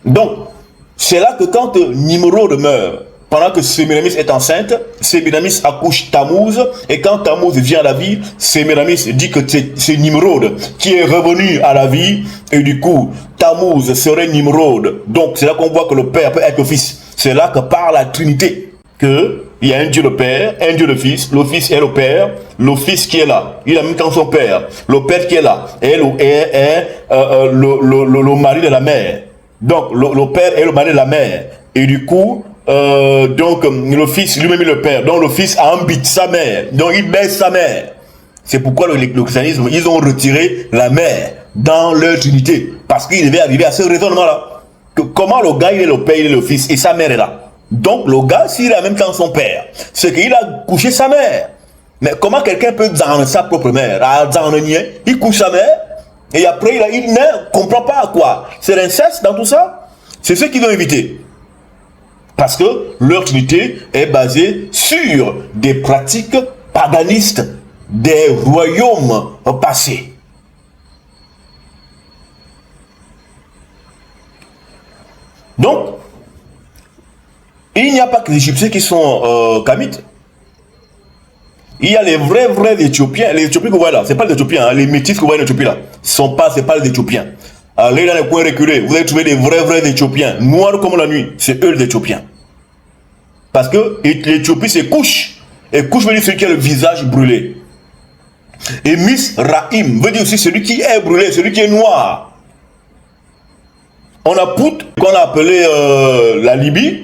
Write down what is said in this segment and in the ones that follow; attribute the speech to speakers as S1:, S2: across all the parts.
S1: Donc, c'est là que quand Nimrod meurt, pendant que Sémiramis est enceinte, Sémiramis accouche Tammuz, et quand Tammuz vient à la vie, Sémiramis dit que c'est Nimrod qui est revenu à la vie, et du coup, Tammuz serait Nimrod. Donc, c'est là qu'on voit que le Père peut être le Fils. C'est là que par la Trinité, qu'il y a un Dieu le Père, un Dieu le Fils est le Père, le Fils qui est là, il a même temps son Père, le Père qui est là, et le mari de la mère. Donc, le Père est le mari de la mère. Et du coup, donc, le Fils lui-même est le Père. Donc, le Fils habite sa mère. Donc, il baisse sa mère. C'est pourquoi le christianisme, ils ont retiré la mère dans leur Trinité. Parce qu'il devait arriver à ce raisonnement-là. Que comment le gars, il est le Père, il est le Fils, et sa mère est là. Donc, le gars, s'il a en même temps son père, c'est qu'il a couché sa mère. Mais comment quelqu'un peut dans sa propre mère? Il couche sa mère, et après, il ne comprend pas quoi. C'est l'inceste dans tout ça. C'est ce qu'ils ont évité. Parce que leur Trinité est basée sur des pratiques paganistes des royaumes passés. Donc, il n'y a pas que les Égyptiens qui sont kamites. Il y a les vrais Éthiopiens. Les Éthiopiens que vous voyez là, c'est pas les Éthiopiens, hein, les métis que vous voyez en Éthiopie là, c'est pas les Éthiopiens. Allez dans les coins reculés, vous allez trouver des vrais Éthiopiens, noirs comme la nuit, c'est eux les Éthiopiens. Parce que l'Éthiopie c'est couche, et couche veut dire celui qui a le visage brûlé. Et Misraïm veut dire aussi celui qui est brûlé, celui qui est noir. On a Pout, qu'on a appelé la Libye,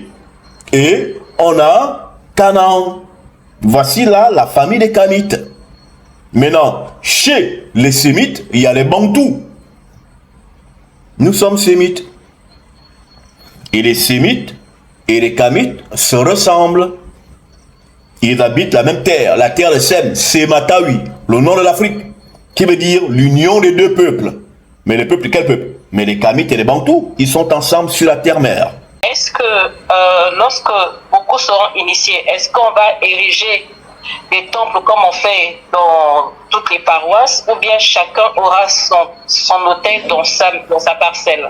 S1: et on a Canaan. Voici là la famille des Kamites. Maintenant, chez les Sémites, il y a les Bantous. Nous sommes Sémites. Et les Sémites et les Kamites se ressemblent. Ils habitent la même terre, la terre de Sem, Sématawi, le nom de l'Afrique, qui veut dire l'union des deux peuples. Mais les peuples, quel peuple? Mais les Kamites et les Bantous, ils sont ensemble sur la terre-mère.
S2: Est-ce que lorsque beaucoup seront initiés, est-ce qu'on va ériger des temples comme on fait dans toutes les paroisses, ou bien chacun aura son autel dans sa parcelle?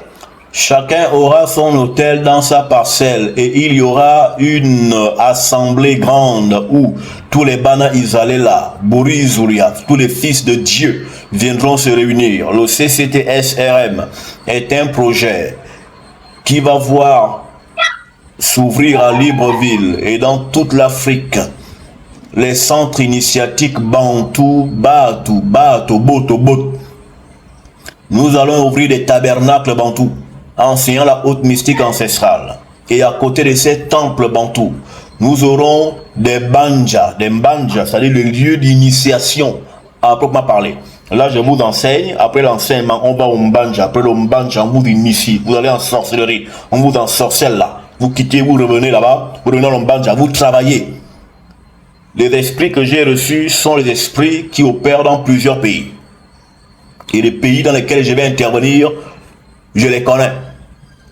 S1: Chacun aura son autel dans sa parcelle, et il y aura une assemblée grande où tous les Bana Israël, Bourizuria, tous les fils de Dieu viendront se réunir. Le CCTSRM est un projet qui va voir s'ouvrir à Libreville et dans toute l'Afrique les centres initiatiques Bantou, Boto, Bot. Nous allons ouvrir des tabernacles Bantou, enseignant la haute mystique ancestrale. Et à côté de ces temples Bantou, nous aurons des Mbanja, c'est-à-dire le lieu d'initiation, à proprement parler. Là, je vous enseigne. Après l'enseignement, on va au Mbanja. Après le Mbanja, on vous initie. Vous allez en sorcellerie. On vous ensorcelle là. Vous quittez, vous revenez là-bas. Vous revenez au Mbanja. Vous travaillez. Les esprits que j'ai reçus sont les esprits qui opèrent dans plusieurs pays. Et les pays dans lesquels je vais intervenir, je les connais.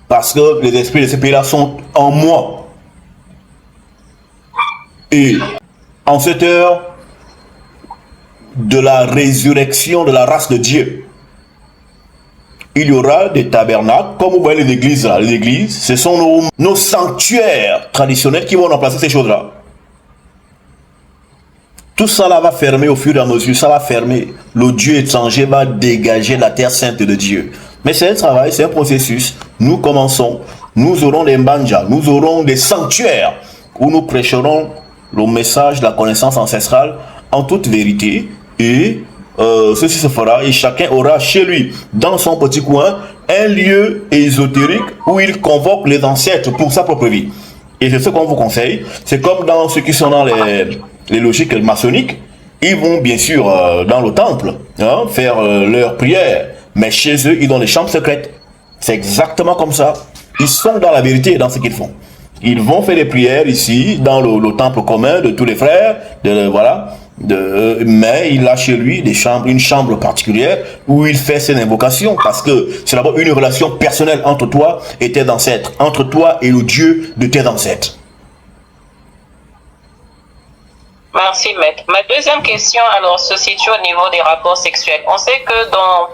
S1: Parce que les esprits de ces pays-là sont en moi. Et en cette heure de la résurrection de la race de Dieu, il y aura des tabernacles, comme vous voyez les églises là. Les églises, ce sont nos sanctuaires traditionnels qui vont remplacer ces choses-là. Tout ça là va fermer au fur et à mesure, ça va fermer. Le Dieu étranger va dégager la terre sainte de Dieu. Mais c'est un travail, c'est un processus. Nous commençons, nous aurons des Mbanja, nous aurons des sanctuaires où nous prêcherons le message de la connaissance ancestrale en toute vérité. Et ceci se fera et chacun aura chez lui, dans son petit coin, un lieu ésotérique où il convoque les ancêtres pour sa propre vie. Et c'est ce qu'on vous conseille. C'est comme dans ceux qui sont dans les logiques maçonniques. Ils vont bien sûr dans le temple faire leur prière. Mais chez eux, ils ont des chambres secrètes. C'est exactement comme ça. Ils sont dans la vérité dans ce qu'ils font. Ils vont faire des prières ici, dans le temple commun de tous les frères. Voilà. Mais il a chez lui une chambre particulière où il fait ses invocations, parce que c'est d'abord une relation personnelle entre toi et tes ancêtres, entre toi et le Dieu de tes ancêtres.
S2: Merci, maître. Ma deuxième question alors se situe au niveau des rapports sexuels. On sait que dans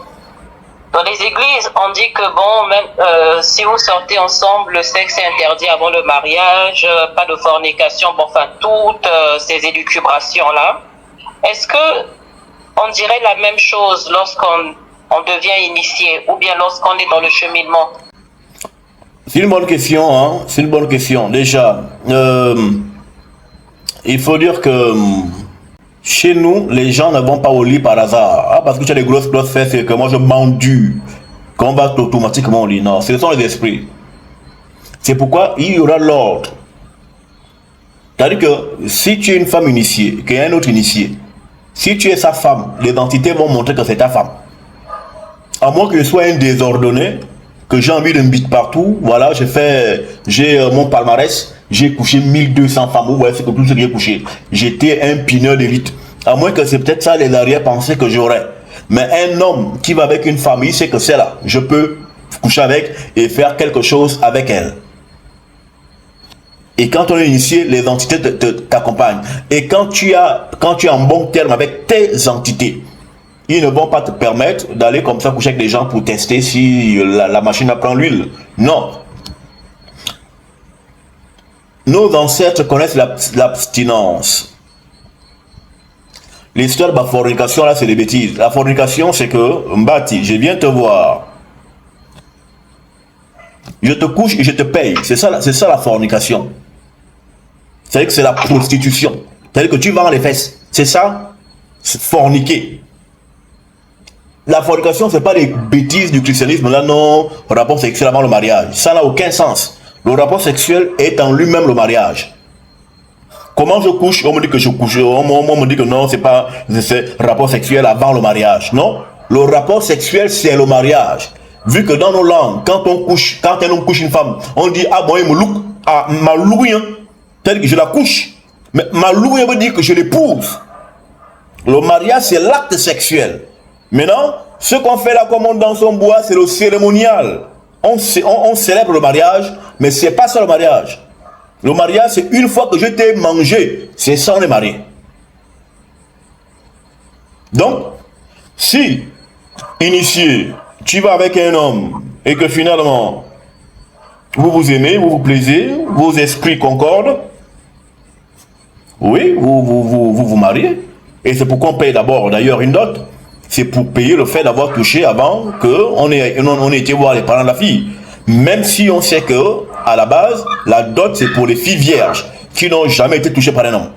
S2: dans les églises, on dit que bon, même si vous sortez ensemble, le sexe est interdit avant le mariage, pas de fornication, bon, enfin, toutes ces élucubrations-là. Est-ce que on dirait la même chose lorsqu'on devient initié ou bien lorsqu'on est dans le cheminement?
S1: C'est une bonne question, hein? C'est une bonne question. Déjà, il faut dire que chez nous, les gens ne vont pas au lit par hasard. Ah, parce que tu as des grosses fesses et que moi je m'endure. Qu'on va automatiquement au lit. Non, ce sont les esprits. C'est pourquoi il y aura l'ordre. C'est-à-dire que si tu es une femme initiée, qu'il y a un autre initié, si tu es sa femme, les entités vont montrer que c'est ta femme. À moins que je sois un désordonné, que j'ai envie de me bite partout, voilà, j'ai mon palmarès, j'ai couché 1200 femmes, vous voyez, c'est que tout ce que j'ai couché. J'étais un pineur d'élite. À moins que c'est peut-être ça les arrière-pensées que j'aurais. Mais un homme qui va avec une femme, il sait que c'est là. Je peux coucher avec et faire quelque chose avec elle. Et quand on est initié, les entités t'accompagnent. Et quand tu es en bon terme avec tes entités, ils ne vont pas te permettre d'aller comme ça coucher avec des gens pour tester si la machine apprend l'huile. Non. Nos ancêtres connaissent l'abstinence. L'histoire de la fornication, là, c'est des bêtises. La fornication, c'est que, Mbati, je viens te voir. Je te couche et je te paye. C'est ça la fornication. C'est-à-dire que c'est la prostitution. C'est-à-dire que tu vends les fesses. C'est ça, c'est forniquer. La fornication, ce n'est pas des bêtises du christianisme. Là, non, rapport sexuel avant le mariage. Ça n'a aucun sens. Le rapport sexuel est en lui-même le mariage. Comment je couche? On me dit que je couche. On me dit que non, c'est pas rapport sexuel avant le mariage. Non, le rapport sexuel, c'est le mariage. Vu que dans nos langues, quand un homme couche une femme, on dit ah bon, il me loue. Ah, ma louie, hein. Tel que je la couche. Mais ma louie veut dire que je l'épouse. Le mariage, c'est l'acte sexuel. Maintenant, ce qu'on fait là, comme on danse en bois, c'est le cérémonial. On célèbre le mariage, mais c'est pas ça le mariage. Le mariage, c'est une fois que je t'ai mangé, c'est ça on est marié. Donc, si, initié, tu vas avec un homme et que finalement, vous vous aimez, vous vous plaisez, vos esprits concordent, oui, vous mariez. Et c'est pourquoi on paye d'abord d'ailleurs une dot. C'est pour payer le fait d'avoir touché avant qu'on ait été voir les parents de la fille. Même si on sait que, à la base, la dot c'est pour les filles vierges qui n'ont jamais été touchées par un homme.